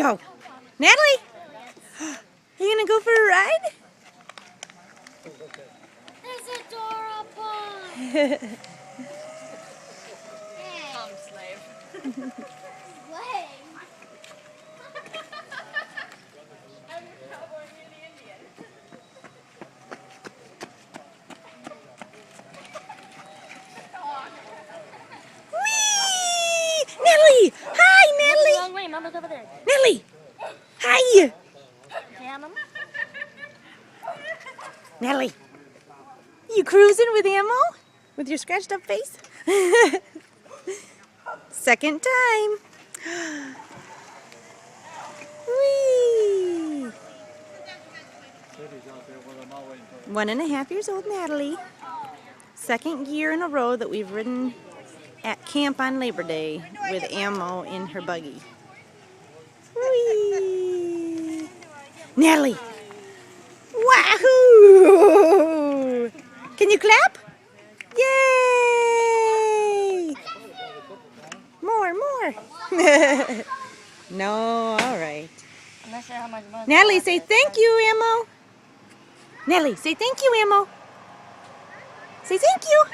go. Natalie, are you going to go for a ride? It's adorable. Tom slave. Slave. I'm the cowboy, you're the Indian. Whee! Natalie! Hi, Natalie! Wrong way, Mama's over there. Natalie! Hi! Yeah, Mama? Natalie, you cruising with Ammo? With your scratched up face? Second time. Whee! 1.5 years old Natalie. Second year in a row that we've ridden at camp on Labor Day with Ammo in her buggy. Whee! Natalie! Wahoo! Can you clap? Yay! More. No, all right. I'm not sure how much money. Natalie, say thank you, Ammo. Natalie, say thank you, Ammo. Say thank you.